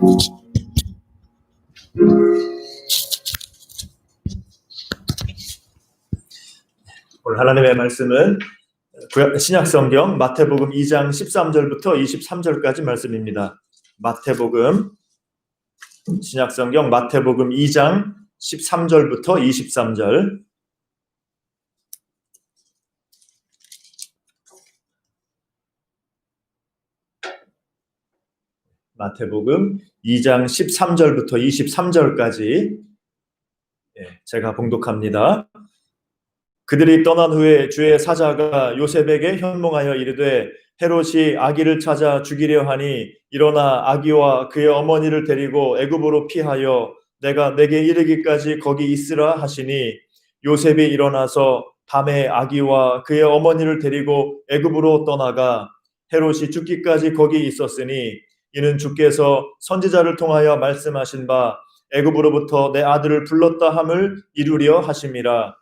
오늘 하나님의 말씀은 신약성경 마태복음 2장 13절부터 23절까지 말씀입니다. 마태복음 신약성경 마태복음 2장 13절부터 23절. 마태복음 2장 13절부터 23절까지 제가 봉독합니다. 그들이 떠난 후에 주의 사자가 요셉에게 현몽하여 이르되 헤롯이 아기를 찾아 죽이려 하니 일어나 아기와 그의 어머니를 데리고 애굽으로 피하여 내게 이르기까지 거기 있으라 하시니 요셉이 일어나서 밤에 아기와 그의 어머니를 데리고 애굽으로 떠나가 헤롯이 죽기까지 거기 있었으니 이는 주께서 선지자를 통하여 말씀하신 바 애굽으로부터 내 아들을 불렀다 함을 이루려 하심이라.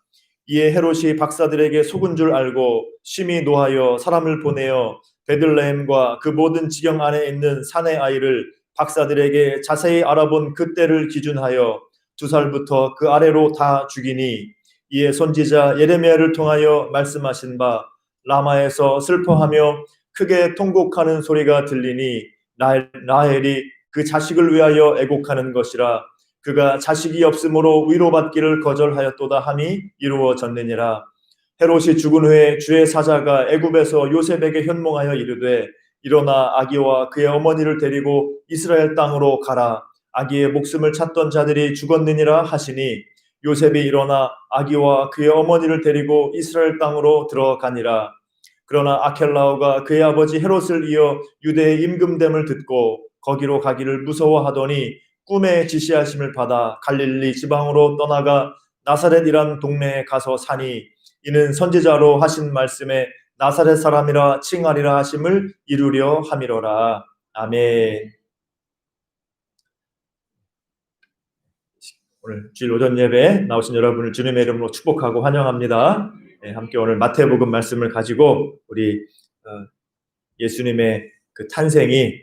이에 헤롯이 박사들에게 속은 줄 알고 심히 노하여 사람을 보내어 베들레헴과 그 모든 지경 안에 있는 산의 아이를 박사들에게 자세히 알아본 그때를 기준하여 2살부터 그 아래로 다 죽이니 이에 선지자 예레미야를 통하여 말씀하신 바 라마에서 슬퍼하며 크게 통곡하는 소리가 들리니 라헬이 그 자식을 위하여 애곡하는 것이라. 그가 자식이 없으므로 위로받기를 거절하였도다 함이 이루어졌느니라. 헤롯이 죽은 후에 주의 사자가 애굽에서 요셉에게 현몽하여 이르되 일어나 아기와 그의 어머니를 데리고 이스라엘 땅으로 가라. 아기의 목숨을 찾던 자들이 죽었느니라 하시니 요셉이 일어나 아기와 그의 어머니를 데리고 이스라엘 땅으로 들어가니라. 그러나 아켈라오가 그의 아버지 헤롯을 이어 유대의 임금됨을 듣고 거기로 가기를 무서워하더니 꿈에 지시하심을 받아 갈릴리 지방으로 떠나가 나사렛이란 동네에 가서 사니 이는 선지자로 하신 말씀에 나사렛 사람이라 칭하리라 하심을 이루려 함이로라. 아멘. 오늘 주일 오전 예배에 나오신 여러분을 주님의 이름으로 축복하고 환영합니다. 함께 오늘 마태복음 말씀을 가지고 우리 예수님의 그 탄생이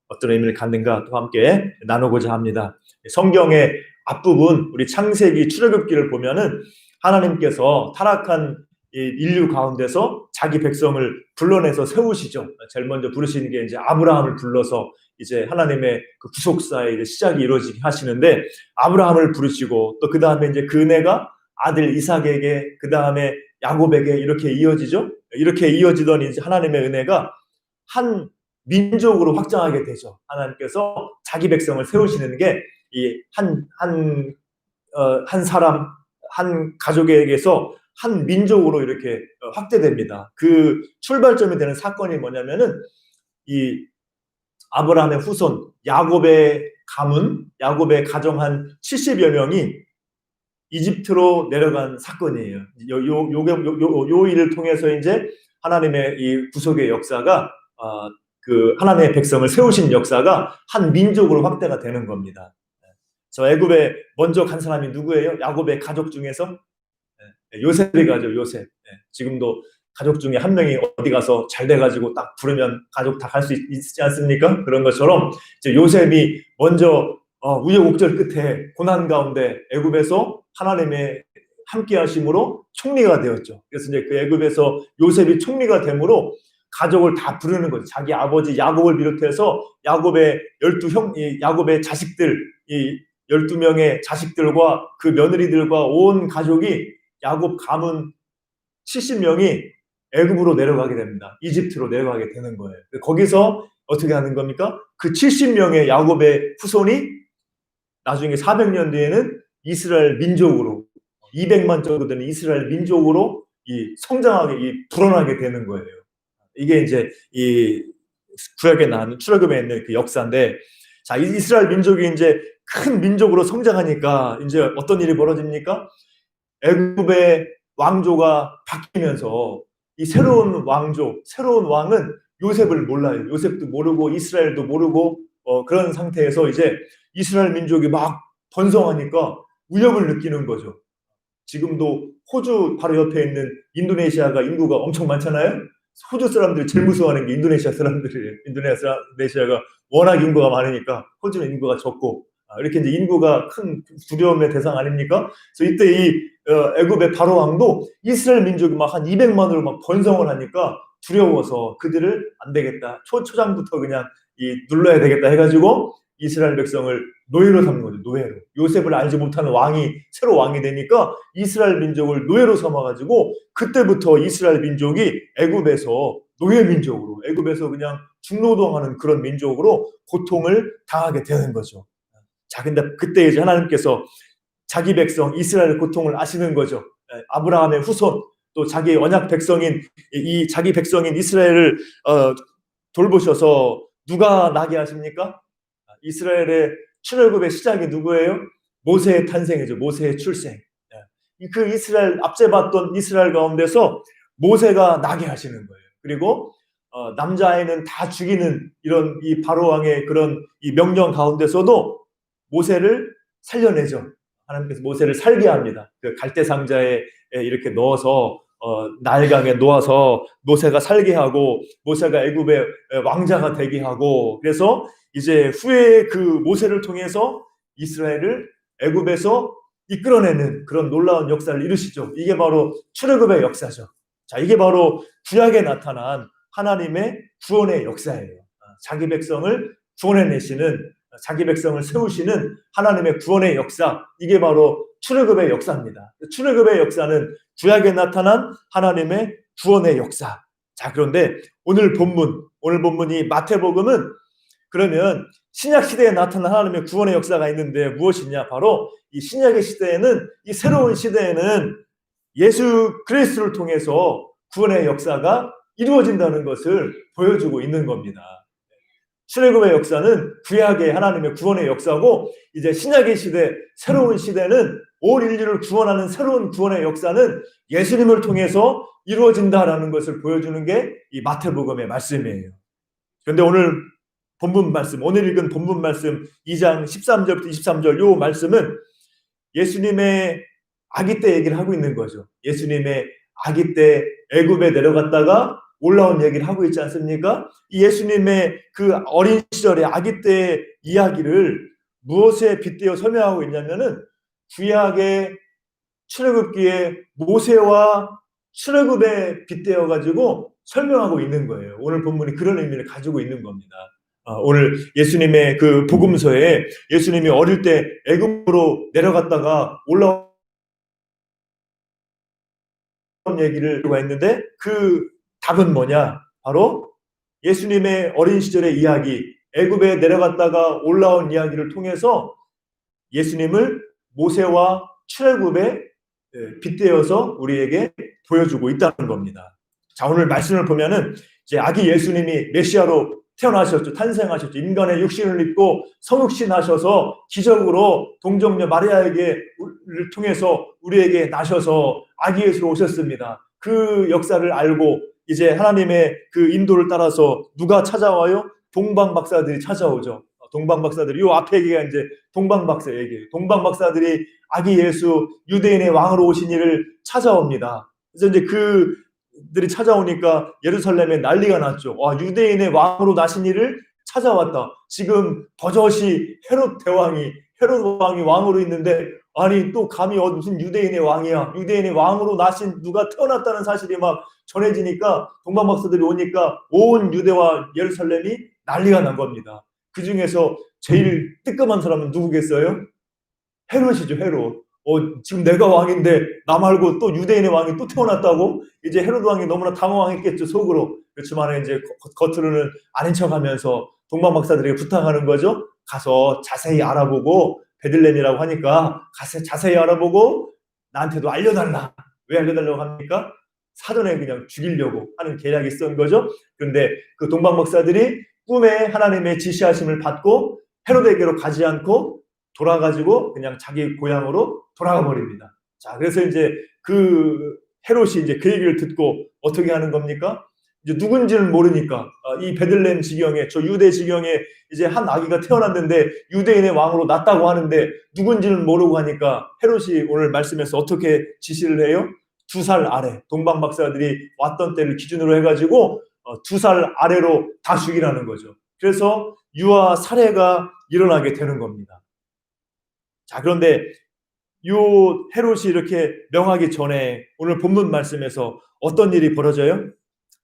어떤 의미를 갖는가 또 함께 나누고자 합니다. 성경의 앞부분 우리 창세기 출애굽기를 보면은 하나님께서 타락한 인류 가운데서 자기 백성을 불러내서 세우시죠. 제일 먼저 부르시는 게 이제 아브라함을 불러서 이제 하나님의 그 구속사의 이제 시작이 이루어지게 하시는데 아브라함을 부르시고 또 그 다음에 이제 그 은혜가 아들 이삭에게 그 다음에 야곱에게 이렇게 이어지죠. 이렇게 이어지던 이제 하나님의 은혜가 한 민족으로 확장하게 되죠. 하나님께서 자기 백성을 세우시는 게 이 한 사람, 한 가족에게서 한 민족으로 이렇게 확대됩니다. 그 출발점이 되는 사건이 뭐냐면은 이 아브라함의 후손 야곱의 가문, 야곱의 가정 한 70여 명이 이집트로 내려간 사건이에요. 요 일을 통해서 이제 하나님의 이 구속의 역사가 그 하나님의 백성을 세우신 역사가 한 민족으로 확대가 되는 겁니다. 저 애굽에 먼저 간 사람이 누구예요? 야곱의 가족 중에서 요셉이 가죠. 요셉. 지금도 가족 중에 한 명이 어디 가서 잘 돼가지고 딱 부르면 가족 다 갈 수 있지 않습니까? 그런 것처럼 이제 요셉이 먼저 우여곡절 끝에 고난 가운데 애굽에서 하나님의 함께하심으로 총리가 되었죠. 그래서 이제 그 애굽에서 요셉이 총리가 됨으로 가족을 다 부르는 거죠. 자기 아버지 야곱을 비롯해서 야곱의 야곱의 자식들, 이 12명의 자식들과 그 며느리들과 온 가족이 야곱 가문 70명이 애굽으로 내려가게 됩니다. 이집트로 내려가게 되는 거예요. 거기서 어떻게 하는 겁니까? 그 70명의 야곱의 후손이 나중에 400년 뒤에는 이스라엘 민족으로 200만 정도 되는 이스라엘 민족으로 성장하게 불어나게 되는 거예요. 이게 이제 이 구약에 나오는 출애굽에 있는 그 역사인데, 자, 이스라엘 민족이 이제 큰 민족으로 성장하니까 이제 어떤 일이 벌어집니까? 애굽의 왕조가 바뀌면서 이 새로운 왕조, 새로운 왕은 요셉을 몰라요. 요셉도 모르고 이스라엘도 모르고 그런 상태에서 이제 이스라엘 민족이 막 번성하니까 위협을 느끼는 거죠. 지금도 호주 바로 옆에 있는 인도네시아가 인구가 엄청 많잖아요. 호주 사람들이 제일 무서워하는 게 인도네시아 사람들이에요. 인도네시아가 워낙 인구가 많으니까 호주는 인구가 적고 이렇게 이제 인구가 큰 두려움의 대상 아닙니까? 그래서 이때 이 애굽의 바로 왕도 이스라엘 민족이 막 한 200만으로 막 번성을 하니까 두려워서 그들을 안 되겠다. 초장부터 그냥 눌러야 되겠다 해가지고 이스라엘 백성을 노예로 삼는 거죠. 노예로. 요셉을 알지 못하는 왕이 새로 왕이 되니까 이스라엘 민족을 노예로 삼아가지고 그때부터 이스라엘 민족이 애굽에서 노예 민족으로, 애굽에서 그냥 중노동하는 그런 민족으로 고통을 당하게 되는 거죠. 자, 근데 그때 이제 하나님께서 자기 백성 이스라엘의 고통을 아시는 거죠. 아브라함의 후손, 또 자기 언약 백성인 이 자기 백성인 이스라엘을 돌보셔서 누가 나게 하십니까? 이스라엘의 출애굽의 시작이 누구예요? 모세의 탄생이죠. 모세의 출생. 그 이스라엘 앞서 봤던 이스라엘 가운데서 모세가 나게 하시는 거예요. 그리고 남자아이는 다 죽이는 이런 이 바로 왕의 그런 이 명령 가운데서도 모세를 살려내죠. 하나님께서 모세를 살게 합니다. 그 갈대 상자에 이렇게 넣어서 나일강에 놓아서 모세가 살게 하고 모세가 애굽의 왕자가 되게 하고 그래서 이제 후에 그 모세를 통해서 이스라엘을 애굽에서 이끌어내는 그런 놀라운 역사를 이루시죠. 이게 바로 출애굽의 역사죠. 자, 이게 바로 구약에 나타난 하나님의 구원의 역사예요. 자기 백성을 구원해내시는 자기 백성을 세우시는 하나님의 구원의 역사, 이게 바로 출애굽의 역사입니다. 출애굽의 역사는 구약에 나타난 하나님의 구원의 역사. 자, 그런데 오늘 본문이 마태복음은 그러면 신약 시대에 나타난 하나님의 구원의 역사가 있는데 무엇이냐? 바로 이 신약의 시대에는 이 새로운 시대에는 예수 그리스도를 통해서 구원의 역사가 이루어진다는 것을 보여주고 있는 겁니다. 출애굽의 역사는 구약의 하나님의 구원의 역사고 이제 신약의 시대, 새로운 시대는 온 인류를 구원하는 새로운 구원의 역사는 예수님을 통해서 이루어진다라는 것을 보여주는 게 이 마태복음의 말씀이에요. 그런데 오늘 읽은 본문 말씀 2장 13절부터 23절 요 말씀은 예수님의 아기 때 얘기를 하고 있는 거죠. 예수님의 아기 때 애굽에 내려갔다가 올라온 얘기를 하고 있지 않습니까? 이 예수님의 그 어린 시절의 아기 때의 이야기를 무엇에 빗대어 설명하고 있냐면은 구약의 출애굽기에 모세와 출애굽에 빗대어 가지고 설명하고 있는 거예요. 오늘 본문이 그런 의미를 가지고 있는 겁니다. 오늘 예수님의 그 복음서에 예수님이 어릴 때 애굽으로 내려갔다가 올라온 얘기를 하고 있는데 그 답은 뭐냐? 바로 예수님의 어린 시절의 이야기, 애굽에 내려갔다가 올라온 이야기를 통해서 예수님을 모세와 출애굽에 빗대어서 우리에게 보여주고 있다는 겁니다. 자, 오늘 말씀을 보면은 이제 아기 예수님이 메시아로 태어나셨죠. 탄생하셨죠. 인간의 육신을 입고 성육신하셔서 기적으로 동정녀 마리아에게 통해서 우리에게 나셔서 아기 예수로 오셨습니다. 그 역사를 알고 이제 하나님의 그 인도를 따라서 누가 찾아와요? 동방박사들이 찾아오죠. 동방박사들이 요 앞에 얘기가 이제 동방박사 얘기예요. 동방박사들이 아기 예수 유대인의 왕으로 오신 이를 찾아옵니다. 그래서 이제 그들이 찾아오니까 예루살렘에 난리가 났죠. 와, 유대인의 왕으로 나신 이를 찾아왔다. 지금 버젓이 헤롯 왕이 왕으로 있는데 아니 또 감히 무슨 유대인의 왕이야. 유대인의 왕으로 나신 누가 태어났다는 사실이 막 전해지니까 동방박사들이 오니까 온 유대와 예루살렘이 난리가 난 겁니다. 그 중에서 제일 뜨끔한 사람은 누구겠어요? 헤롯이죠, 헤롯. 지금 내가 왕인데 나 말고 또 유대인의 왕이 또 태어났다고? 이제 헤롯 왕이 너무나 당황했겠죠, 속으로. 그렇지만 이제 겉으로는 아닌 척하면서 동방박사들에게 부탁하는 거죠. 가서 자세히 알아보고 베들레헴이라고 하니까 가서 자세히 알아보고 나한테도 알려달라. 왜 알려달라고 합니까? 사전에 그냥 죽이려고 하는 계략이 있었던 거죠. 그런데 그 동방박사들이 꿈에 하나님의 지시하심을 받고 헤롯에게로 가지 않고 돌아가지고 그냥 자기 고향으로 돌아가 버립니다. 자, 그래서 이제 그 헤롯이 이제 그 얘기를 듣고 어떻게 하는 겁니까? 이제 누군지는 모르니까 이 베들레헴 지경에 저 유대 지경에 이제 한 아기가 태어났는데 유대인의 왕으로 났다고 하는데 누군지는 모르고 하니까 헤롯이 오늘 말씀에서 어떻게 지시를 해요? 2살 아래 동방박사들이 왔던 때를 기준으로 해가지고 2살 아래로 다 죽이라는 거죠. 그래서 유아 살해가 일어나게 되는 겁니다. 자, 그런데 요 헤롯이 이렇게 명하기 전에 오늘 본문 말씀에서 어떤 일이 벌어져요?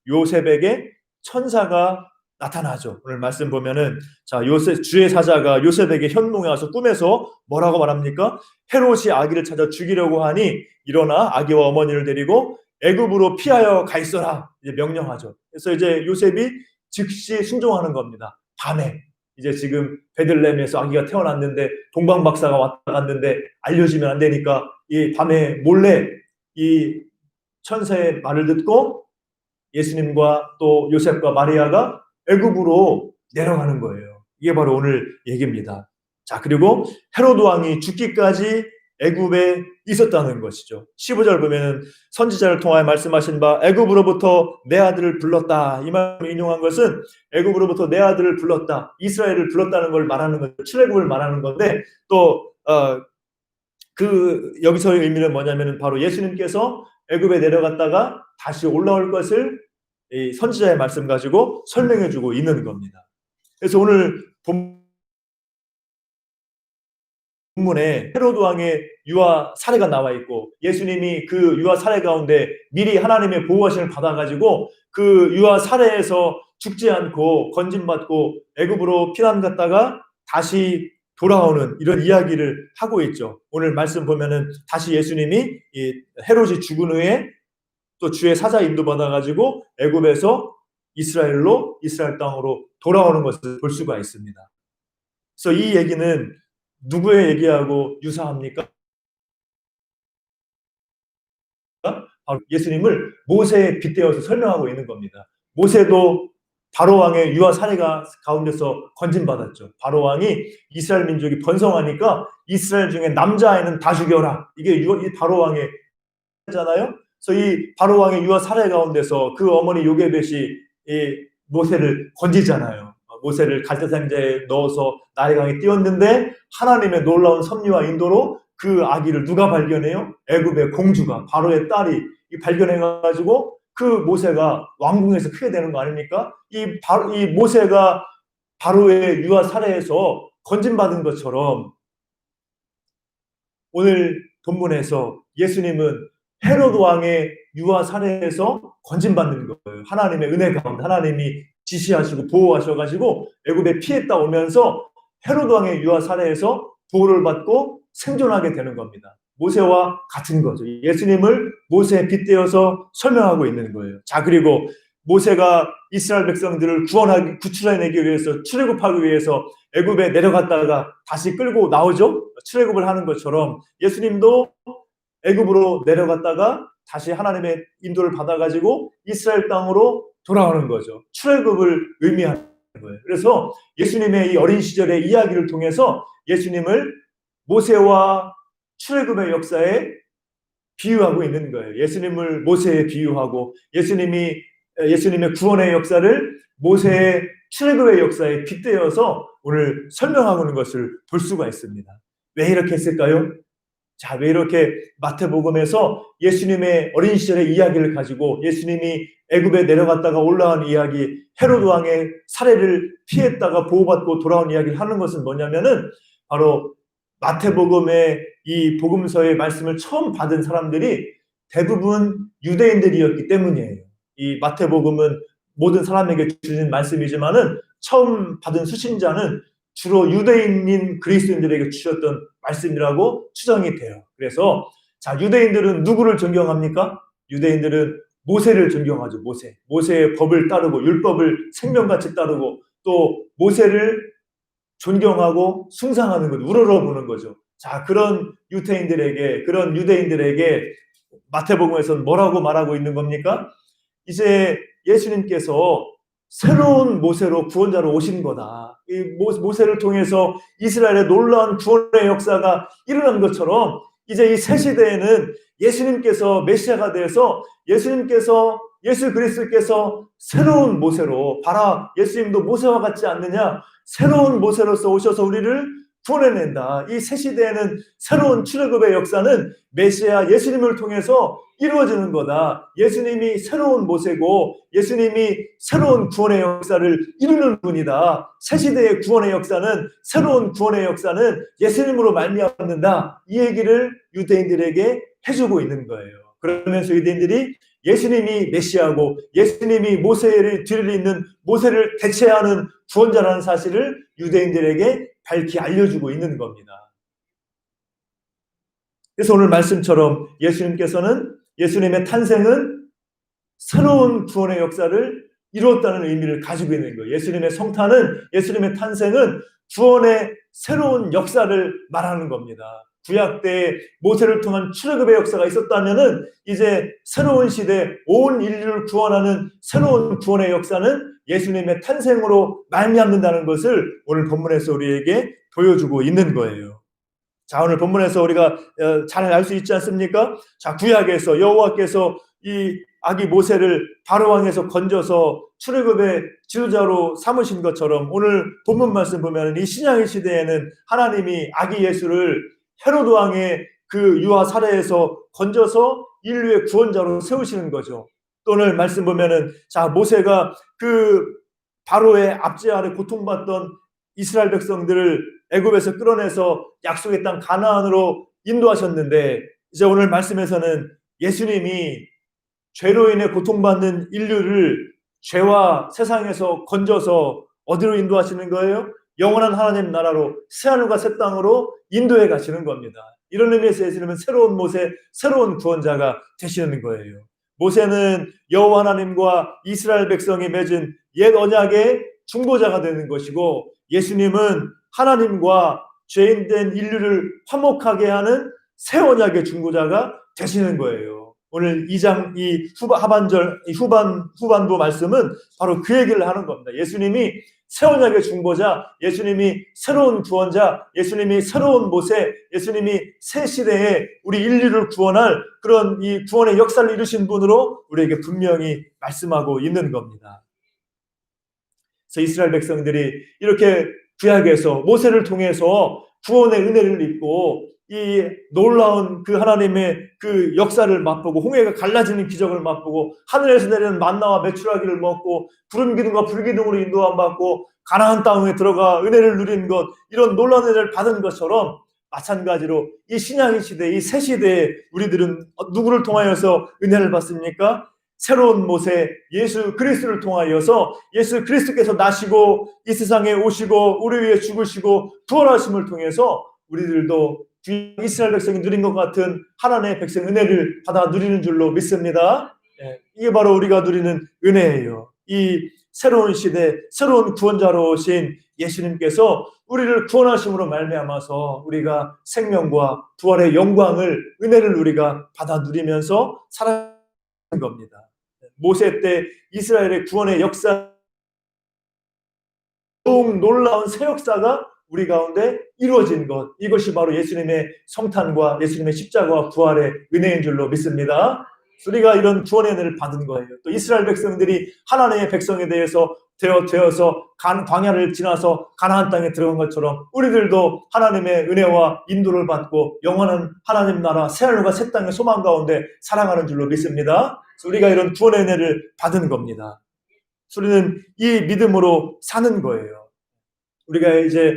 요셉에게 천사가 나타나죠. 오늘 말씀 보면은 자, 요셉 주의 사자가 요셉에게 현몽에 와서 꿈에서 뭐라고 말합니까? 헤롯이 아기를 찾아 죽이려고 하니 일어나 아기와 어머니를 데리고 애굽으로 피하여 가 있어라. 이제 명령하죠. 그래서 이제 요셉이 즉시 순종하는 겁니다. 밤에 이제 지금 베들레헴에서 아기가 태어났는데 동방 박사가 왔다 갔는데 알려지면 안 되니까 이 밤에 몰래 이 천사의 말을 듣고 예수님과 또 요셉과 마리아가 애굽으로 내려가는 거예요. 이게 바로 오늘 얘기입니다. 자, 그리고 헤로드 왕이 죽기까지 애굽에 있었다는 것이죠. 15절 보면은 선지자를 통하여 말씀하신 바 애굽으로부터 내 아들을 불렀다. 이 말을 인용한 것은 애굽으로부터 내 아들을 불렀다. 이스라엘을 불렀다는 걸 말하는 거죠. 출애굽을 말하는 건데 또 그 여기서의 의미는 뭐냐면은 바로 예수님께서 애굽에 내려갔다가 다시 올라올 것을 이 선지자의 말씀 가지고 설명해주고 있는 겁니다. 그래서 오늘 본문에 헤로드 왕의 유아 사례가 나와 있고 예수님이 그 유아 사례 가운데 미리 하나님의 보호하심을 받아가지고 그 유아 사례에서 죽지 않고 건진받고 애굽으로 피난 갔다가 다시 돌아오는 이런 이야기를 하고 있죠. 오늘 말씀 보면은 다시 예수님이 이 헤롯이 죽은 후에 또 주의 사자 인도받아가지고 애굽에서 이스라엘 땅으로 돌아오는 것을 볼 수가 있습니다. 그래서 이 얘기는 누구의 얘기하고 유사합니까? 바로 예수님을 모세에 빗대어서 설명하고 있는 겁니다. 모세도 바로 왕의 유아 사례가 가운데서 건진받았죠. 바로 왕이 이스라엘 민족이 번성하니까 이스라엘 중에 남자아이는 다 죽여라. 이게 바로 왕의 잖아요. 그래서 이 바로 왕의 유아 사례 가운데서 그 어머니 요게벳이 이 모세를 건지잖아요. 모세를 갈대상자에 넣어서 나일강에 띄웠는데 하나님의 놀라운 섭리와 인도로 그 아기를 누가 발견해요? 애굽의 공주가 바로의 딸이 발견해가지고 그 모세가 왕궁에서 크게 되는 거 아닙니까? 이 모세가 바로의 유아 사례에서 건진받은 것처럼 오늘 본문에서 예수님은 헤로드 왕의 유아 사례에서 건진받는 거예요. 하나님의 은혜 가운데 하나님이 지시하시고 보호하셔가지고 애굽에 피했다 오면서 헤로드 왕의 유아 사례에서 보호를 받고 생존하게 되는 겁니다. 모세와 같은 거죠. 예수님을 모세에 빗대어서 설명하고 있는 거예요. 자, 그리고 모세가 이스라엘 백성들을 구출해내기 위해서 출애굽하기 위해서 애굽에 내려갔다가 다시 끌고 나오죠. 출애굽을 하는 것처럼 예수님도 애굽으로 내려갔다가 다시 하나님의 인도를 받아가지고 이스라엘 땅으로 돌아오는 거죠. 출애굽을 의미하는 거예요. 그래서 예수님의 이 어린 시절의 이야기를 통해서 예수님을 모세와 출애굽의 역사에 비유하고 있는 거예요. 예수님을 모세에 비유하고 예수님의 구원의 역사를 모세의 출애굽의 역사에 빗대어서 오늘 설명하고 있는 것을 볼 수가 있습니다. 왜 이렇게 했을까요? 자, 왜 이렇게 마태복음에서 예수님의 어린 시절의 이야기를 가지고 예수님이 애굽에 내려갔다가 올라온 이야기, 헤로드 왕의 사례를 피했다가 보호받고 돌아온 이야기를 하는 것은 뭐냐면은 바로 마태복음의 이 복음서의 말씀을 처음 받은 사람들이 대부분 유대인들이었기 때문이에요. 이 마태복음은 모든 사람에게 주신 말씀이지만은 처음 받은 수신자는 주로 유대인인 그리스도인들에게 주셨던 말씀이라고 추정이 돼요. 그래서 자, 유대인들은 누구를 존경합니까? 유대인들은 모세를 존경하죠. 모세의 법을 따르고 율법을 생명같이 따르고 또 모세를 존경하고 숭상하는 것, 우러러보는 거죠. 자, 그런 유대인들에게 마태복음에서는 뭐라고 말하고 있는 겁니까? 이제 예수님께서 새로운 모세로 구원자로 오신 거다. 이 모세를 통해서 이스라엘의 놀라운 구원의 역사가 일어난 것처럼 이제 이 새 시대에는 예수님께서 메시아가 돼서 예수 그리스도께서 새로운 모세로 봐라, 예수님도 모세와 같지 않느냐, 새로운 모세로서 오셔서 우리를 구원해낸다. 이 새 시대에는 새로운 출애굽의 역사는 메시아 예수님을 통해서 이루어지는 거다. 예수님이 새로운 모세고 예수님이 새로운 구원의 역사를 이루는 분이다. 새 시대의 구원의 역사는 새로운 구원의 역사는 예수님으로 말미암는다. 이 얘기를 유대인들에게 해주고 있는 거예요. 그러면서 유대인들이 예수님이 메시아고 예수님이 모세를 뒤를 잇는 모세를 대체하는 구원자라는 사실을 유대인들에게 밝히 알려주고 있는 겁니다. 그래서 오늘 말씀처럼 예수님의 탄생은 새로운 구원의 역사를 이루었다는 의미를 가지고 있는 거예요. 예수님의 탄생은 구원의 새로운 역사를 말하는 겁니다. 구약 때 모세를 통한 출애굽의 역사가 있었다면은 이제 새로운 시대 온 인류를 구원하는 새로운 구원의 역사는 예수님의 탄생으로 말미암는다는 것을 오늘 본문에서 우리에게 보여주고 있는 거예요. 자, 오늘 본문에서 우리가 잘 알 수 있지 않습니까? 자, 구약에서 여호와께서 이 아기 모세를 바로 왕에서 건져서 출애굽의 지도자로 삼으신 것처럼 오늘 본문 말씀 보면 이 신약의 시대에는 하나님이 아기 예수를 헤로드 왕의 그 유아 사례에서 건져서 인류의 구원자로 세우시는 거죠. 또 오늘 말씀 보면은 자, 모세가 그 바로의 압제 아래 고통받던 이스라엘 백성들을 애굽에서 끌어내서 약속의 땅 가나안으로 인도하셨는데 이제 오늘 말씀에서는 예수님이 죄로 인해 고통받는 인류를 죄와 세상에서 건져서 어디로 인도하시는 거예요? 영원한 하나님 나라로 새하늘과 새 땅으로 인도해 가시는 겁니다. 이런 의미에서 예수님은 새로운 모세, 새로운 구원자가 되시는 거예요. 모세는 여호와 하나님과 이스라엘 백성이 맺은 옛 언약의 중보자가 되는 것이고 예수님은 하나님과 죄인된 인류를 화목하게 하는 새 언약의 중보자가 되시는 거예요. 오늘 2장 이 후반부 말씀은 바로 그 얘기를 하는 겁니다. 예수님이 새 언약의 중보자, 예수님이 새로운 구원자, 예수님이 새로운 모세, 예수님이 새 시대에 우리 인류를 구원할 그런 이 구원의 역사를 이루신 분으로 우리에게 분명히 말씀하고 있는 겁니다. 그래서 이스라엘 백성들이 이렇게 구약에서 모세를 통해서 구원의 은혜를 입고 이 놀라운 그 하나님의 그 역사를 맛보고 홍해가 갈라지는 기적을 맛보고 하늘에서 내리는 만나와 메추라기를 먹고 구름 기둥과 불 기둥으로 인도함 받고 가나안 땅에 들어가 은혜를 누리는 것 이런 놀라운 은혜를 받은 것처럼 마찬가지로 이 신약의 시대 이 새 시대에 우리들은 누구를 통하여서 은혜를 받습니까? 새로운 모세 예수 그리스도를 통하여서 예수 그리스도께서 나시고 이 세상에 오시고 우리 위해 죽으시고 부활하심을 통해서 우리들도 이스라엘 백성이 누린 것 같은 하나님의 백성 은혜를 받아 누리는 줄로 믿습니다. 이게 바로 우리가 누리는 은혜예요. 이 새로운 시대, 새로운 구원자로 오신 예수님께서 우리를 구원하심으로 말미암아서 우리가 생명과 부활의 영광을 은혜를 우리가 받아 누리면서 살아가는 겁니다. 모세 때 이스라엘의 구원의 역사, 더욱 놀라운 새 역사가 우리 가운데 이루어진 것, 이것이 바로 예수님의 성탄과 예수님의 십자가와 부활의 은혜인 줄로 믿습니다. 우리가 이런 구원의 은혜를 받은 거예요. 또 이스라엘 백성들이 하나님의 백성에 대해서 되어서 광야를 지나서 가나안 땅에 들어간 것처럼 우리들도 하나님의 은혜와 인도를 받고 영원한 하나님 나라 새하늘과 새 땅의 소망 가운데 살아가는 줄로 믿습니다. 우리가 이런 구원의 은혜를 받은 겁니다. 우리는 이 믿음으로 사는 거예요. 우리가 이제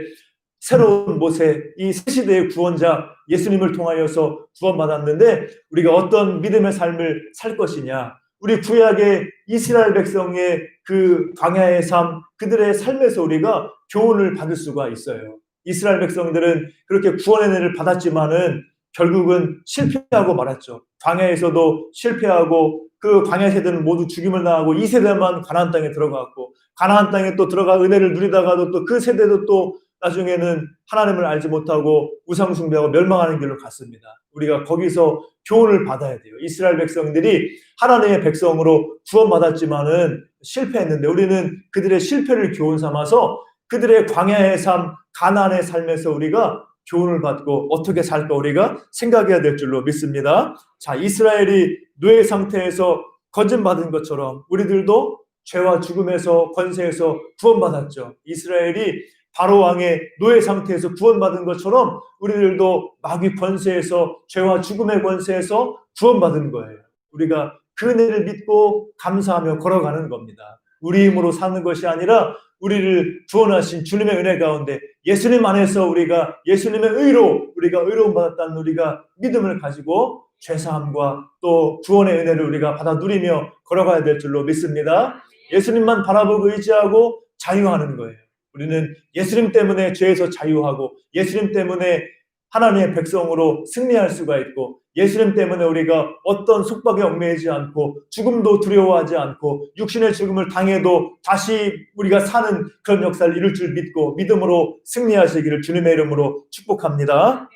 새로운 모세, 이 새 시대의 구원자 예수님을 통하여서 구원받았는데 우리가 어떤 믿음의 삶을 살 것이냐, 우리 구약의 이스라엘 백성의 그 광야의 삶, 그들의 삶에서 우리가 교훈을 받을 수가 있어요. 이스라엘 백성들은 그렇게 구원의 은혜를 받았지만은 결국은 실패하고 말았죠. 광야에서도 실패하고 그 광야 세대는 모두 죽임을 당하고 이 세대만 가나안 땅에 들어갔고 가나안 땅에 또 들어가 은혜를 누리다가도 또 그 세대도 또 나중에는 하나님을 알지 못하고 우상 숭배하고 멸망하는 길로 갔습니다. 우리가 거기서 교훈을 받아야 돼요. 이스라엘 백성들이 하나님의 백성으로 구원받았지만은 실패했는데 우리는 그들의 실패를 교훈 삼아서 그들의 광야의 삶, 가나안의 삶에서 우리가 교훈을 받고 어떻게 살까 우리가 생각해야 될 줄로 믿습니다. 자, 이스라엘이 노예 상태에서 건진받은 것처럼 우리들도 죄와 죽음에서 권세에서 구원받았죠. 이스라엘이 바로 왕의 노예 상태에서 구원받은 것처럼 우리들도 마귀 권세에서, 죄와 죽음의 권세에서 구원받은 거예요. 우리가 그 은혜를 믿고 감사하며 걸어가는 겁니다. 우리 힘으로 사는 것이 아니라 우리를 구원하신 주님의 은혜 가운데 예수님 안에서 우리가 예수님의 의로 우리가 의로움 받았다는 우리가 믿음을 가지고 죄사함과 또 구원의 은혜를 우리가 받아 누리며 걸어가야 될 줄로 믿습니다. 예수님만 바라보고 의지하고 자유하는 거예요. 우리는 예수님 때문에 죄에서 자유하고 예수님 때문에 하나님의 백성으로 승리할 수가 있고 예수님 때문에 우리가 어떤 속박에 얽매이지 않고 죽음도 두려워하지 않고 육신의 죽음을 당해도 다시 우리가 사는 그런 역사를 이룰 줄 믿고 믿음으로 승리하시기를 주님의 이름으로 축복합니다.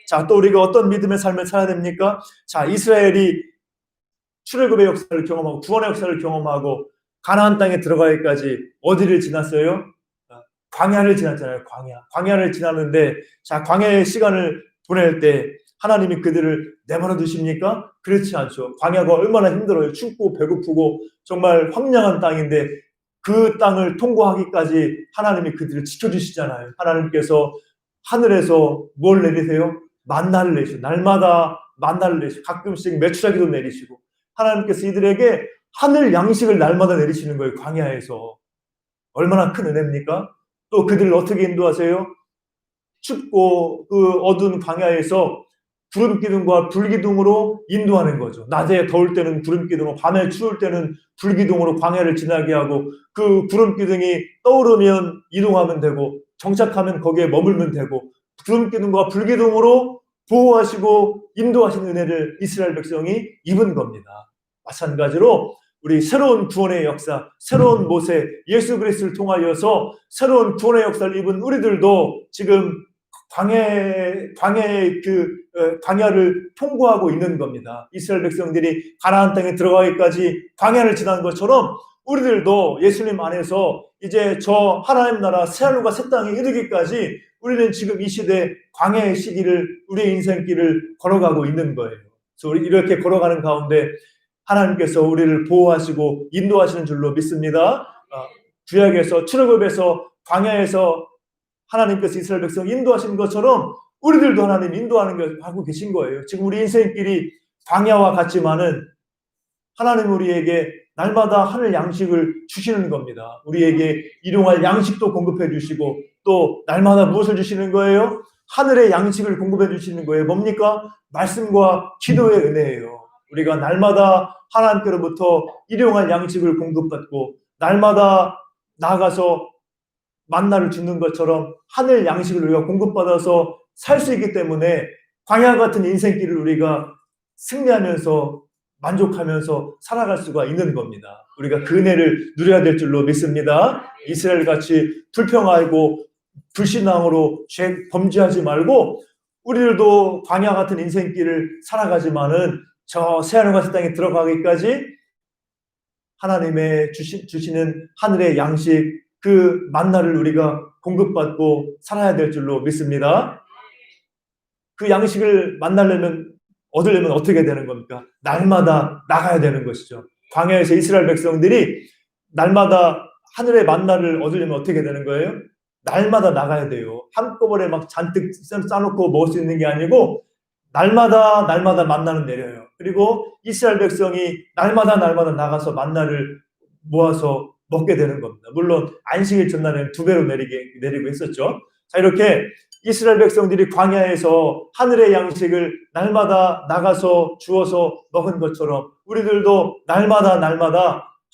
자, 또 우리가 어떤 믿음의 삶을 살아야 됩니까? 자, 이스라엘이 출애굽의 역사를 경험하고 구원의 역사를 경험하고 가나안 땅에 들어가기까지 어디를 지났어요? 광야를 지났잖아요. 광야를 지났는데, 자, 광야의 시간을 보낼 때 하나님이 그들을 내버려 두십니까? 그렇지 않죠. 광야가 얼마나 힘들어요. 춥고 배고프고 정말 황량한 땅인데 그 땅을 통과하기까지 하나님이 그들을 지켜주시잖아요. 하나님께서 하늘에서 뭘 내리세요? 만나를 내리시고, 날마다 만나를 내리시고, 가끔씩 메추라기도 내리시고, 하나님께서 이들에게 하늘 양식을 날마다 내리시는 거예요. 광야에서. 얼마나 큰 은혜입니까? 또 그들을 어떻게 인도하세요? 춥고 그 어두운 광야에서 구름 기둥과 불 기둥으로 인도하는 거죠. 낮에 더울 때는 구름 기둥으로, 밤에 추울 때는 불 기둥으로 광야를 지나게 하고, 그 구름 기둥이 떠오르면 이동하면 되고 정착하면 거기에 머물면 되고, 구름 기둥과 불 기둥으로 보호하시고 인도하시는 은혜를 이스라엘 백성이 입은 겁니다. 마찬가지로 우리 새로운 구원의 역사, 새로운 모세, 예수 그리스도를 통하여서 새로운 구원의 역사를 입은 우리들도 지금 광야를 통과하고 있는 겁니다. 이스라엘 백성들이 가나안 땅에 들어가기까지 광야를 지난 것처럼 우리들도 예수님 안에서 이제 저 하나님 나라 새하늘과 새 땅에 이르기까지 우리는 지금 이 시대 광야의 시기를, 우리의 인생길을 걸어가고 있는 거예요. 그래서 우리 이렇게 걸어가는 가운데 하나님께서 우리를 보호하시고 인도하시는 줄로 믿습니다. 구약에서, 출애굽에서, 광야에서 하나님께서 이스라엘 백성 인도하신 것처럼 우리들도 하나님 인도하는 걸 하고 계신 거예요. 지금 우리 인생길이 광야와 같지만은 하나님 우리에게 날마다 하늘 양식을 주시는 겁니다. 우리에게 일용할 양식도 공급해 주시고 또 날마다 무엇을 주시는 거예요? 하늘의 양식을 공급해 주시는 거예요. 뭡니까? 말씀과 기도의 은혜예요. 우리가 날마다 하나님께로부터 일용할 양식을 공급받고 날마다 나아가서 만나를 주는 것처럼 하늘 양식을 우리가 공급받아서 살 수 있기 때문에 광야 같은 인생길을 우리가 승리하면서 만족하면서 살아갈 수가 있는 겁니다. 우리가 그 은혜를 누려야 될 줄로 믿습니다. 이스라엘 같이 불평하고 불신앙으로 죄 범죄하지 말고 우리들도 광야 같은 인생길을 살아가지만은 저 새하늘과 새 땅에 들어가기까지 하나님의 주시는 하늘의 양식, 그 만나를 우리가 공급받고 살아야 될 줄로 믿습니다. 그 양식을 얻으려면 어떻게 되는 겁니까? 날마다 나가야 되는 것이죠. 광야에서 이스라엘 백성들이 날마다 하늘의 만나를 얻으려면 어떻게 되는 거예요? 날마다 나가야 돼요. 한꺼번에 막 잔뜩 싸놓고 먹을 수 있는 게 아니고 날마다 만나는 내려요. 그리고 이스라엘 백성이 날마다 나가서 만나를 모아서 먹게 되는 겁니다. 물론 안식일 전날에는 2배로 내리고 했었죠. 자, 이렇게 이스라엘 백성들이 광야에서 하늘의 양식을 날마다 나가서 주어서 먹은 것처럼 우리들도 날마다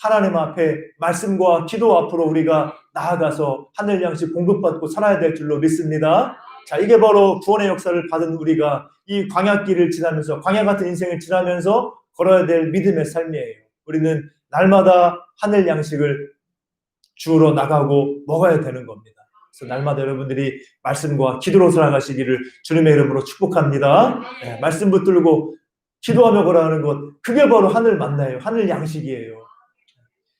하나님 앞에 말씀과 기도 앞으로 우리가 나아가서 하늘 양식 공급받고 살아야 될 줄로 믿습니다. 자, 이게 바로 구원의 역사를 받은 우리가 이 광야길을 지나면서, 광야 같은 인생을 지나면서 걸어야 될 믿음의 삶이에요. 우리는 날마다 하늘 양식을 주우러 나가고 먹어야 되는 겁니다. 그래서 날마다 여러분들이 말씀과 기도로 살아가시기를 주님의 이름으로 축복합니다. 네, 말씀 붙들고 기도하며 걸어가는 것, 그게 바로 하늘 만나예요. 하늘 양식이에요.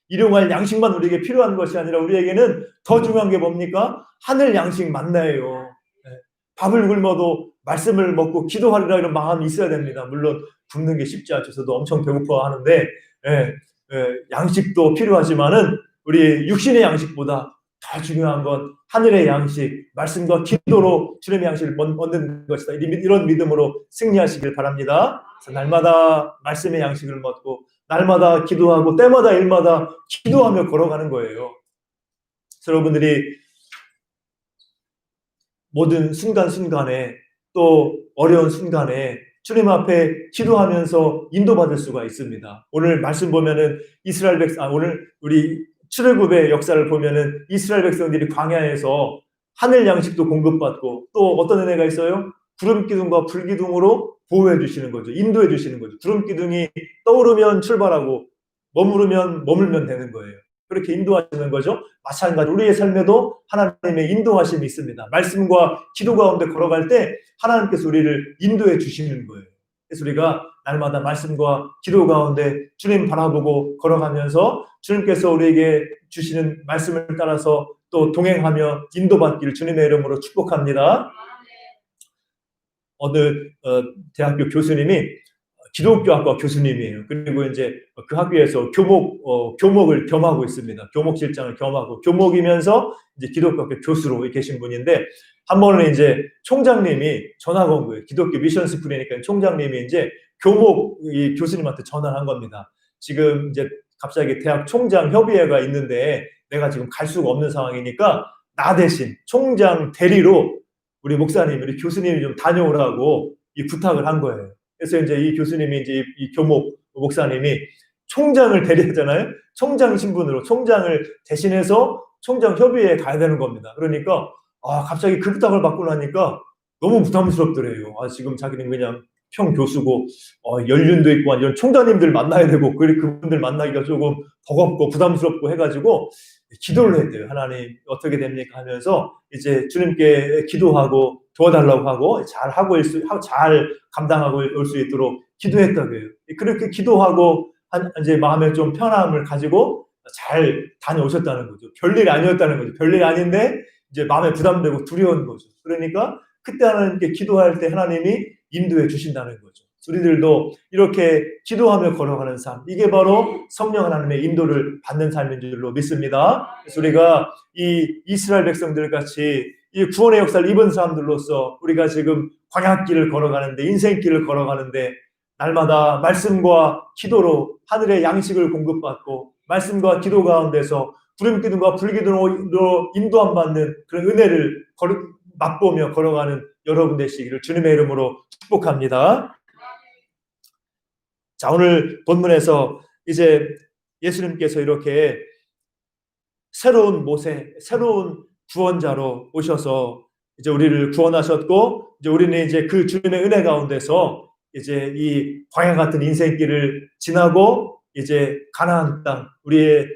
일용할 양식만 우리에게 필요한 것이 아니라 우리에게는 더 중요한 게 뭡니까? 하늘 양식 만나예요. 네, 밥을 굶어도 말씀을 먹고 기도하리라 이런 마음이 있어야 됩니다. 물론 굶는 게 쉽지 않죠. 저도 엄청 배고파 하는데 양식도 필요하지만은 우리 육신의 양식보다 더 중요한 건 하늘의 양식, 말씀과 기도로 주님의 양식을 얻는 것이다. 이런 믿음으로 승리하시길 바랍니다. 날마다 말씀의 양식을 먹고 날마다 기도하고 때마다 일마다 기도하며 걸어가는 거예요. 여러분들이 모든 순간순간에 또 어려운 순간에 주님 앞에 기도하면서 인도받을 수가 있습니다. 오늘 말씀 보면은 오늘 우리 출애굽의 역사를 보면은 이스라엘 백성들이 광야에서 하늘 양식도 공급받고 또 어떤 은혜가 있어요? 구름 기둥과 불 기둥으로 보호해 주시는 거죠. 인도해 주시는 거죠. 구름 기둥이 떠오르면 출발하고 머무르면 머물면 되는 거예요. 그렇게 인도하시는 거죠. 마찬가지로 우리의 삶에도 하나님의 인도하심이 있습니다. 말씀과 기도 가운데 걸어갈 때 하나님께서 우리를 인도해 주시는 거예요. 그래서 우리가 날마다 말씀과 기도 가운데 주님 바라보고 걸어가면서 주님께서 우리에게 주시는 말씀을 따라서 또 동행하며 인도받기를 주님의 이름으로 축복합니다. 어느 대학교 교수님이 기독교학과 교수님이에요. 그리고 이제 그 학교에서 교목을 겸하고 있습니다. 교목실장을 겸하고 교목이면서 이제 기독교학교 교수로 계신 분인데 한 번은 이제 총장님이 전화가 온 거예요. 기독교 미션 스쿨이니까 총장님이 이제 교목 이 교수님한테 전화를 한 겁니다. 지금 이제 갑자기 대학 총장 협의회가 있는데 내가 지금 갈 수가 없는 상황이니까 나 대신 총장 대리로 우리 목사님, 우리 교수님이 좀 다녀오라고 이 부탁을 한 거예요. 그래서 이제 이 교수님이 이제 이 교목 목사님이 총장을 대리하잖아요. 총장 신분으로 총장을 대신해서 총장 협의회에 가야 되는 겁니다. 그러니까 갑자기 그 부탁을 받고 나니까 너무 부담스럽더래요. 지금 자기는 그냥 평 교수고 연륜도 있고 이런 총장님들 만나야 되고 그분들 만나기가 조금 버겁고 부담스럽고 해가지고 기도를 했대요. 하나님 어떻게 됩니까 하면서 이제 주님께 기도하고 도와달라고 하고 잘 감당하고 올 수 있도록 기도했다고 해요. 그렇게 기도하고 이제 마음에 좀 편함을 가지고 잘 다녀오셨다는 거죠. 별일 아니었다는 거죠. 별일 아닌데 이제 마음에 부담되고 두려운 거죠. 그러니까 그때 하나님께 기도할 때 하나님이 인도해 주신다는 거죠. 우리들도 이렇게 기도하며 걸어가는 삶, 이게 바로 성령 하나님의 인도를 받는 삶인 줄로 믿습니다. 그래서 우리가 이 이스라엘 백성들 같이 이 구원의 역사를 입은 사람들로서 우리가 지금 광야길을 걸어가는데 인생길을 걸어가는데 날마다 말씀과 기도로 하늘의 양식을 공급받고 말씀과 기도 가운데서 구름기둥과 불기둥으로 인도함 받는 그런 은혜를 맛보며 걸어가는 여러분 되시기를 주님의 이름으로 축복합니다. 자, 오늘 본문에서 이제 예수님께서 이렇게 새로운 모세, 새로운 구원자로 오셔서 이제 우리를 구원하셨고, 이제 우리는 이제 그 주님의 은혜 가운데서 이제 이 광야 같은 인생길을 지나고 이제 가나안 땅, 우리의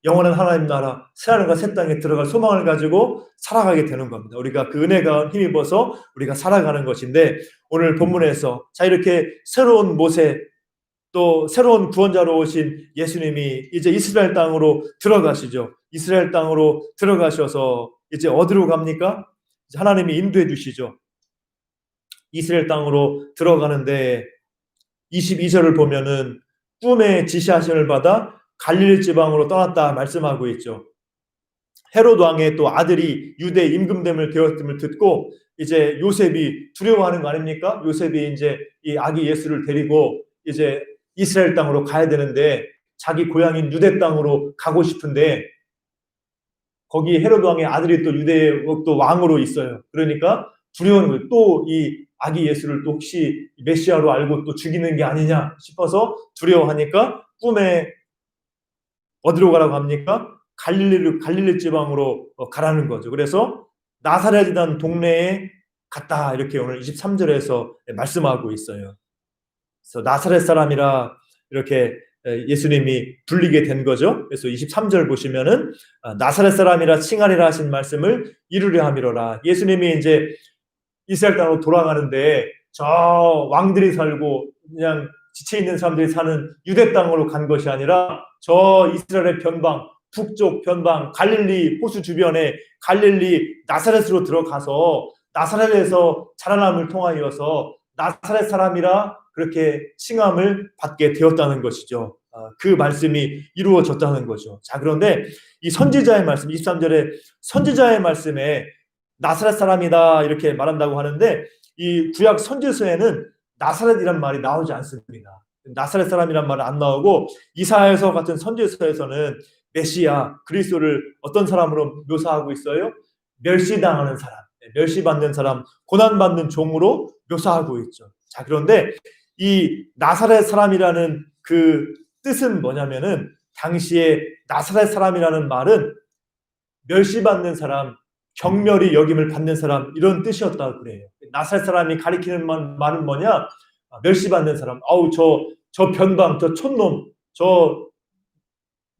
영원한 하나님 나라, 새하늘과 새 땅에 들어갈 소망을 가지고 살아가게 되는 겁니다. 우리가 그 은혜가 힘입어서 우리가 살아가는 것인데 오늘 본문에서 자 이렇게 새로운 모세 또 새로운 구원자로 오신 예수님이 이제 이스라엘 땅으로 들어가시죠. 이스라엘 땅으로 들어가셔서 이제 어디로 갑니까? 이제 하나님이 인도해 주시죠. 이스라엘 땅으로 들어가는데 22절을 보면은 꿈의 지시하심을 받아 갈릴리 지방으로 떠났다 말씀하고 있죠. 헤롯 왕의 또 아들이 유대 임금됨을 되었음을 듣고 이제 요셉이 두려워하는 거 아닙니까? 요셉이 이제 이 아기 예수를 데리고 이제 이스라엘 땅으로 가야 되는데 자기 고향인 유대 땅으로 가고 싶은데 거기 헤롯 왕의 아들이 또 유대의 또 왕으로 있어요. 그러니까 두려운 거예요. 또 이 아기 예수를 또 혹시 메시아로 알고 또 죽이는 게 아니냐 싶어서 두려워하니까 꿈에 어디로 가라고 합니까? 갈릴리 지방으로 가라는 거죠. 그래서 나사렛이라는 동네에 갔다 이렇게 오늘 23절에서 말씀하고 있어요. 그래서 나사렛 사람이라 이렇게 예수님이 불리게 된 거죠. 그래서 23절 보시면은 나사렛 사람이라 칭하리라 하신 말씀을 이루려 함이로라. 예수님이 이제 이스라엘 땅으로 돌아가는데 저 왕들이 살고 그냥 지체 있는 사람들이 사는 유대 땅으로 간 것이 아니라 저 이스라엘의 변방, 북쪽 변방, 갈릴리 호수 주변에 갈릴리 나사렛으로 들어가서 나사렛에서 자라남을 통하여서 나사렛 사람이라 그렇게 칭함을 받게 되었다는 것이죠. 그 말씀이 이루어졌다는 거죠. 자, 그런데 이 선지자의 말씀, 23절에 선지자의 말씀에 나사렛 사람이다 이렇게 말한다고 하는데, 이 구약 선지서에는 나사렛이란 말이 나오지 않습니다. 나사렛 사람이란 말은 안 나오고, 이사야서 같은 선지서에서는 메시아 그리스도를 어떤 사람으로 묘사하고 있어요? 멸시당하는 사람, 멸시받는 사람, 고난받는 종으로 묘사하고 있죠. 자, 그런데 이 나사렛 사람이라는 그 뜻은 뭐냐면은, 당시에 나사렛 사람이라는 말은 멸시받는 사람, 경멸이 여김을 받는 사람, 이런 뜻이었다고 그래요. 나사렛 사람이 가리키는 말은 뭐냐? 멸시받는 사람. 아우, 저 변방, 저 촌놈, 저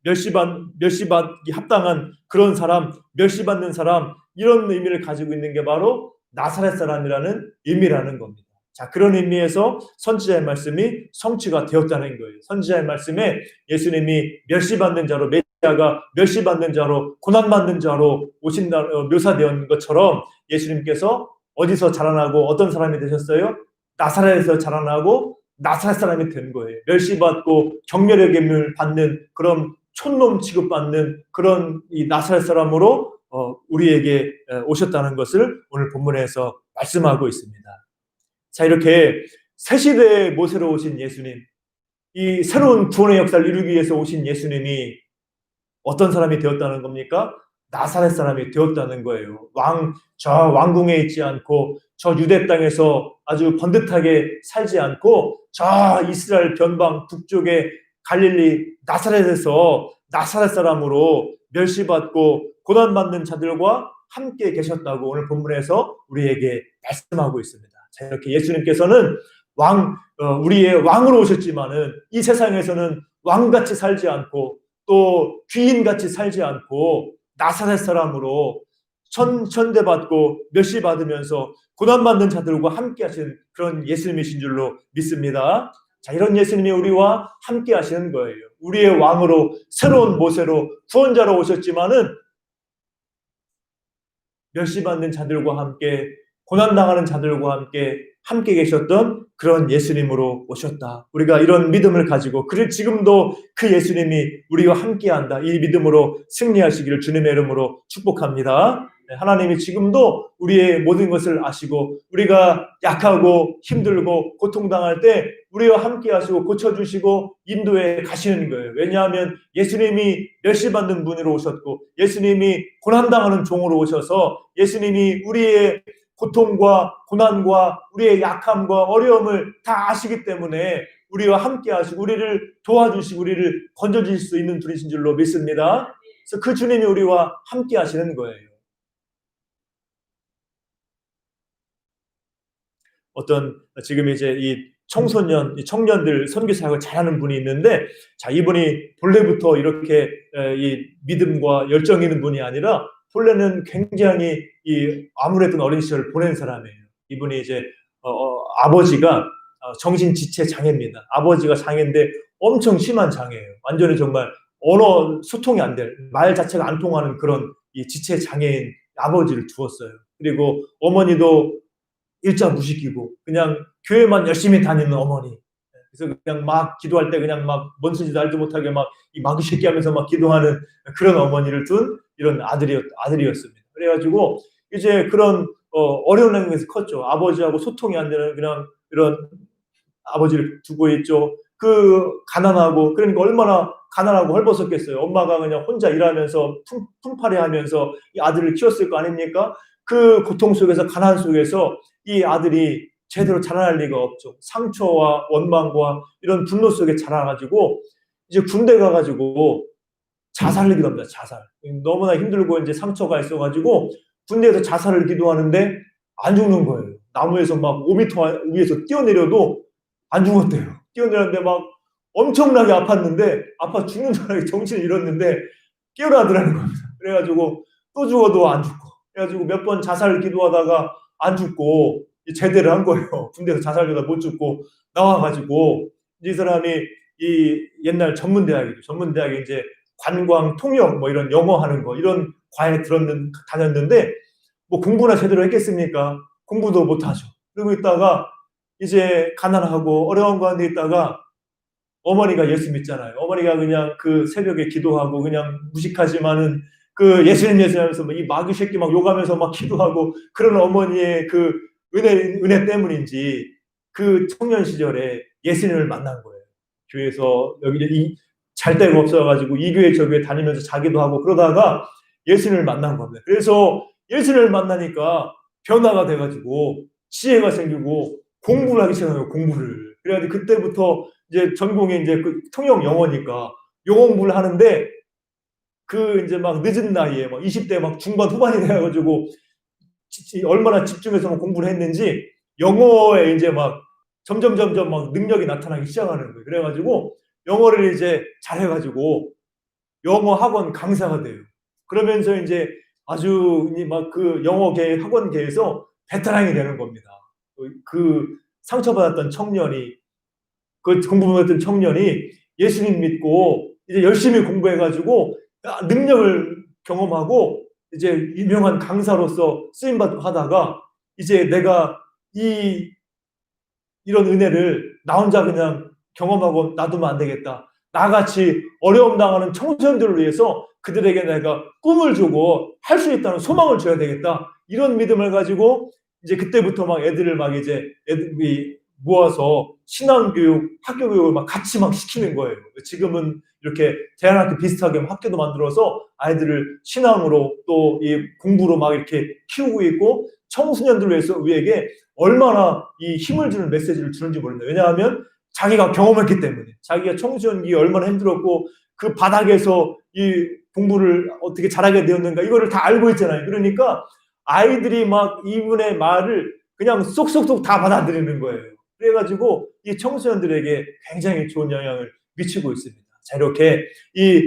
멸시받기 합당한 그런 사람, 멸시받는 사람, 이런 의미를 가지고 있는 게 바로 나사렛 사람이라는 의미라는 겁니다. 자, 그런 의미에서 선지자의 말씀이 성취가 되었다는 거예요. 선지자의 말씀에 예수님이 멸시받는 자로, 메시아가 멸시받는 자로, 고난받는 자로 오신다 묘사되었는 것처럼, 예수님께서 어디서 자라나고 어떤 사람이 되셨어요? 나사렛에서 자라나고 나사렛 사람이 된 거예요. 멸시받고 경멸의 계명을 받는 그런 촌놈 취급받는 그런 이 나사렛 사람으로 우리에게 오셨다는 것을 오늘 본문에서 말씀하고 있습니다. 자, 이렇게 새 시대의 모세로 오신 예수님, 이 새로운 구원의 역사를 이루기 위해서 오신 예수님이 어떤 사람이 되었다는 겁니까? 나사렛 사람이 되었다는 거예요. 저 왕궁에 있지 않고, 저 유대 땅에서 아주 번듯하게 살지 않고, 저 이스라엘 변방 북쪽의 갈릴리 나사렛에서 나사렛 사람으로 멸시받고 고난받는 자들과 함께 계셨다고 오늘 본문에서 우리에게 말씀하고 있습니다. 자, 이렇게 예수님께서는 우리의 왕으로 오셨지만은, 이 세상에서는 왕같이 살지 않고 또 귀인같이 살지 않고 나사렛 사람으로 천대받고 멸시받으면서 고난받는 자들과 함께 하시는 그런 예수님이신 줄로 믿습니다. 자, 이런 예수님이 우리와 함께 하시는 거예요. 우리의 왕으로, 새로운 모세로, 구원자로 오셨지만은 멸시받는 자들과 함께, 고난당하는 자들과 함께 계셨던 그런 예수님으로 오셨다. 우리가 이런 믿음을 가지고, 그리고 지금도 그 예수님이 우리와 함께한다, 이 믿음으로 승리하시기를 주님의 이름으로 축복합니다. 하나님이 지금도 우리의 모든 것을 아시고, 우리가 약하고 힘들고 고통당할 때 우리와 함께 하시고 고쳐주시고 인도해 가시는 거예요. 왜냐하면 예수님이 멸시받는 분으로 오셨고, 예수님이 고난당하는 종으로 오셔서, 예수님이 우리의 고통과 고난과 우리의 약함과 어려움을 다 아시기 때문에 우리와 함께 하시고 우리를 도와주시고 우리를 건져주실 수 있는 분이신 줄로 믿습니다. 그래서 그 주님이 우리와 함께 하시는 거예요. 지금 이제 이 청년들 선교사역을 잘하는 분이 있는데, 자, 이분이 본래부터 이렇게 이 믿음과 열정이 있는 분이 아니라, 본래는 굉장히 아무래도 어린 시절을 보낸 사람이에요. 이분이 이제 아버지가 정신지체 장애입니다. 아버지가 장애인데 엄청 심한 장애예요. 완전히 정말 언어 소통이 안 될, 말 자체가 안 통하는 그런 이 지체 장애인 아버지를 두었어요. 그리고 어머니도 일자 무시키고 그냥 교회만 열심히 다니는 어머니. 그래서 그냥 막 기도할 때 그냥 막 뭔 소리도 알지 못하게 막 이 마귀 새끼 하면서 막 기도하는 그런 어머니를 둔 이런 아들이었습니다. 그래가지고 이제 그런 어려운 환경에서 컸죠. 아버지하고 소통이 안 되는 그냥 이런 아버지를 두고 있죠. 그 가난하고, 그러니까 얼마나 가난하고 헐벗었겠어요. 엄마가 그냥 혼자 일하면서 품팔이하면서 이 아들을 키웠을 거 아닙니까? 그 고통 속에서, 가난 속에서 이 아들이 제대로 자라날 리가 없죠. 상처와 원망과 이런 분노 속에 자라가지고 이제 군대 가가지고 자살을 기도합니다. 자살. 너무나 힘들고 이제 상처가 있어가지고 군대에서 자살을 기도하는데 안 죽는 거예요. 나무에서 막 5m 위에서 뛰어내려도 안 죽었대요. 뛰어내렸는데 막 엄청나게 아팠는데, 아파 죽는 줄 알고 정신을 잃었는데 깨어나더라는 겁니다. 그래가지고 또 죽어도 안 죽고, 그래가지고 몇 번 자살 기도하다가 안 죽고 제대를 한 거예요. 군대에서 자살 기도하다 못 죽고 나와가지고, 이 사람이 이 옛날 전문대학에 이제 관광 통역 뭐 이런 영어 하는 거 이런 과에 다녔는데 뭐 공부나 제대로 했겠습니까? 공부도 못 하죠. 그러고 있다가 이제 가난하고 어려운 가운데 있다가 어머니가 예수 믿잖아요. 어머니가 그냥 그 새벽에 기도하고 그냥 무식하지만은 그 예수님 하면서 이 마귀 새끼 막 욕하면서 막 기도하고 그런 어머니의 그 은혜 때문인지 그 청년 시절에 예수님을 만난 거예요. 교회에서 여기 잘 데가 없어가지고 이 교회 저 교회 다니면서 자기도 하고 그러다가 예수님을 만난 겁니다. 그래서 예수님을 만나니까 변화가 돼가지고 지혜가 생기고 공부를 하기 시작해요. 공부를. 그래가지고 그때부터 이제 전공이 이제 그 통역 영어니까 영어 공부를 하는데 그 이제 막 늦은 나이에 막 20대 막 중반 후반이 돼가지고 얼마나 집중해서 공부를 했는지 영어에 이제 막 점점 막 능력이 나타나기 시작하는 거예요. 그래가지고 영어를 이제 잘해가지고 영어 학원 강사가 돼요. 그러면서 이제 아주 막 그 영어계 학원계에서 베테랑이 되는 겁니다. 그 상처받았던 청년이 그 공부했던 청년이 예수님 믿고 이제 열심히 공부해가지고 능력을 경험하고 이제 유명한 강사로서 쓰임받고 하다가 이제 내가 이런 은혜를 나 혼자 그냥 경험하고 놔두면 안 되겠다. 나같이 어려움 당하는 청소년들을 위해서 그들에게 내가 꿈을 주고 할 수 있다는 소망을 줘야 되겠다. 이런 믿음을 가지고 이제 그때부터 막 애들을 막 이제 애들이 모아서 신앙교육, 학교교육을 막 같이 막 시키는 거예요. 지금은 이렇게 대안학교 비슷하게 학교도 만들어서 아이들을 신앙으로 또 이 공부로 막 이렇게 키우고 있고 청소년들 위에게 얼마나 이 힘을 주는 메시지를 주는지 모릅니다. 왜냐하면 자기가 경험했기 때문에 자기가 청소년기에 얼마나 힘들었고 그 바닥에서 이 공부를 어떻게 잘하게 되었는가 이거를 다 알고 있잖아요. 그러니까 아이들이 막 이분의 말을 그냥 쏙쏙쏙 다 받아들이는 거예요. 그래가지고 이 청소년들에게 굉장히 좋은 영향을 미치고 있습니다. 자, 이렇게 이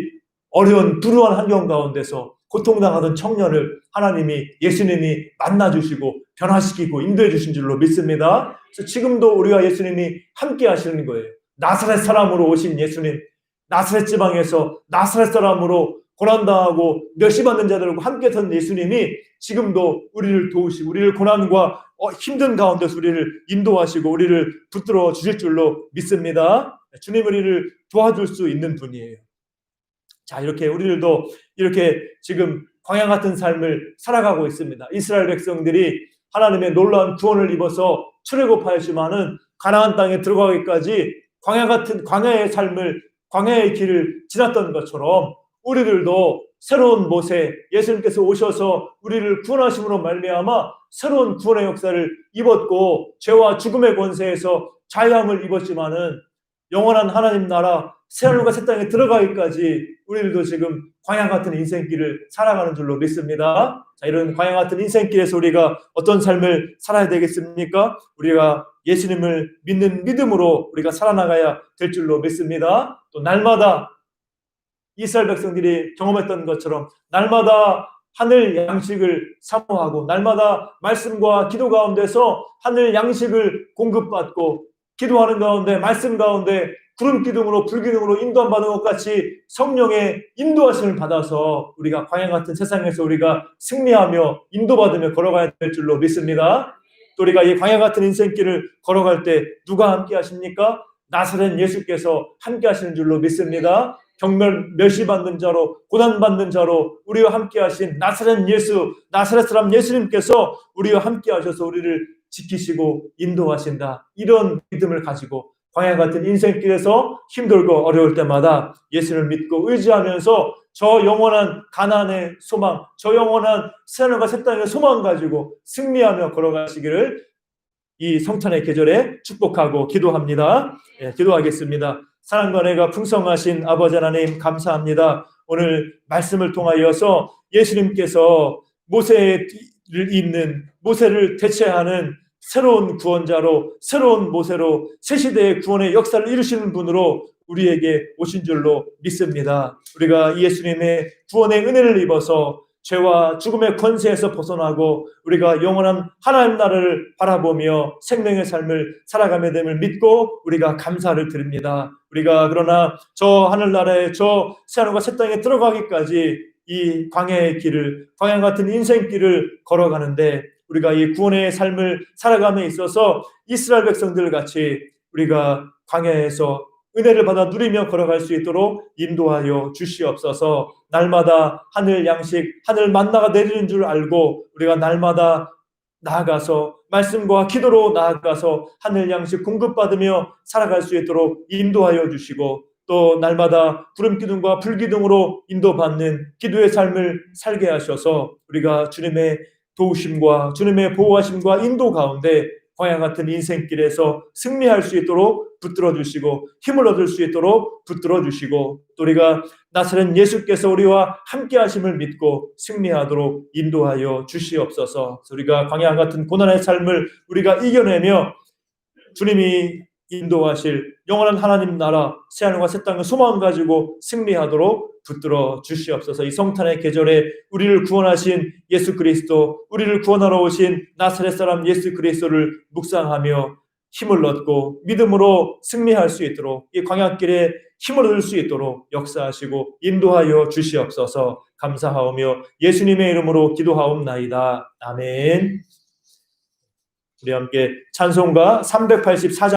어려운 불우한 환경 가운데서 고통당하던 청년을 하나님이 예수님이 만나주시고 변화시키고 인도해 주신 줄로 믿습니다. 그래서 지금도 우리와 예수님이 함께 하시는 거예요. 나사렛 사람으로 오신 예수님, 나사렛 지방에서 나사렛 사람으로 고난당하고 멸시받는 자들과 함께 선 예수님이 지금도 우리를 도우시고 우리를 고난과 힘든 가운데서 우리를 인도하시고 우리를 붙들어 주실 줄로 믿습니다. 주님 우리를 도와줄 수 있는 분이에요. 자, 이렇게 우리들도 이렇게 지금 광야 같은 삶을 살아가고 있습니다. 이스라엘 백성들이 하나님의 놀라운 구원을 입어서 출애굽하였지만은 가나안 땅에 들어가기까지 광야의 삶을 광야의 길을 지났던 것처럼 우리들도 새로운 모세 예수님께서 오셔서 우리를 구원하심으로 말미암아 새로운 구원의 역사를 입었고 죄와 죽음의 권세에서 자유함을 입었지만은 영원한 하나님 나라 새하늘과 새 땅에 들어가기까지 우리들도 지금 광야 같은 인생길을 살아가는 줄로 믿습니다. 자, 이런 광야 같은 인생길에서 우리가 어떤 삶을 살아야 되겠습니까? 우리가 예수님을 믿는 믿음으로 우리가 살아나가야 될 줄로 믿습니다. 또 날마다 이스라엘 백성들이 경험했던 것처럼 날마다 하늘 양식을 사모하고 날마다 말씀과 기도 가운데서 하늘 양식을 공급받고 기도하는 가운데 말씀 가운데 구름 기둥으로 불기둥으로 인도함 받은 것 같이 성령의 인도하심을 받아서 우리가 광야 같은 세상에서 우리가 승리하며 인도받으며 걸어가야 될 줄로 믿습니다. 또 우리가 이 광야 같은 인생길을 걸어갈 때 누가 함께 하십니까? 나사렛 예수께서 함께 하시는 줄로 믿습니다. 멸시받는 자로 고난받는 자로 우리와 함께 하신 나사렛 예수, 나사렛 사람 예수님께서 우리와 함께 하셔서 우리를 지키시고 인도하신다. 이런 믿음을 가지고 광야 같은 인생길에서 힘들고 어려울 때마다 예수를 믿고 의지하면서 저 영원한 가나안의 소망, 저 영원한 새하늘과 새 땅의 소망 가지고 승리하며 걸어가시기를 이 성탄의 계절에 축복하고 기도합니다. 기도하겠습니다. 사랑과 은혜가 풍성하신 아버지 하나님 감사합니다. 오늘 말씀을 통하여서 예수님께서 모세를 잇는 모세를 대체하는 새로운 구원자로 새로운 모세로 새 시대의 구원의 역사를 이루시는 분으로 우리에게 오신 줄로 믿습니다. 우리가 예수님의 구원의 은혜를 입어서 죄와 죽음의 권세에서 벗어나고 우리가 영원한 하나님 나라를 바라보며 생명의 삶을 살아가게 됨을 믿고 우리가 감사를 드립니다. 우리가 그러나 저 하늘나라에 저 새하늘과 새 땅에 들어가기까지 이 광야의 길을 광야 같은 인생길을 걸어가는데 우리가 이 구원의 삶을 살아감에 있어서 이스라엘 백성들 같이 우리가 광야에서 은혜를 받아 누리며 걸어갈 수 있도록 인도하여 주시옵소서. 날마다 하늘 양식, 하늘 만나가 내리는 줄 알고 우리가 날마다 나아가서 말씀과 기도로 나아가서 하늘 양식 공급받으며 살아갈 수 있도록 인도하여 주시고, 또 날마다 구름기둥과 불기둥으로 인도받는 기도의 삶을 살게 하셔서 우리가 주님의 도우심과 주님의 보호하심과 인도 가운데 광야 같은 인생길에서 승리할 수 있도록 붙들어 주시고, 힘을 얻을 수 있도록 붙들어 주시고, 또 우리가 나사렛 예수께서 우리와 함께 하심을 믿고 승리하도록 인도하여 주시옵소서. 우리가 광야 같은 고난의 삶을 우리가 이겨내며 주님이 인도하실 영원한 하나님 나라 새하늘과 새 땅의 소망 가지고 승리하도록 붙들어 주시옵소서. 이 성탄의 계절에 우리를 구원하신 예수 그리스도, 우리를 구원하러 오신 나사렛 사람 예수 그리스도를 묵상하며 힘을 얻고 믿음으로 승리할 수 있도록, 이 광야길에 힘을 얻을 수 있도록 역사하시고 인도하여 주시옵소서. 감사하오며 예수님의 이름으로 기도하옵나이다. 아멘. 우리 함께 찬송가 384장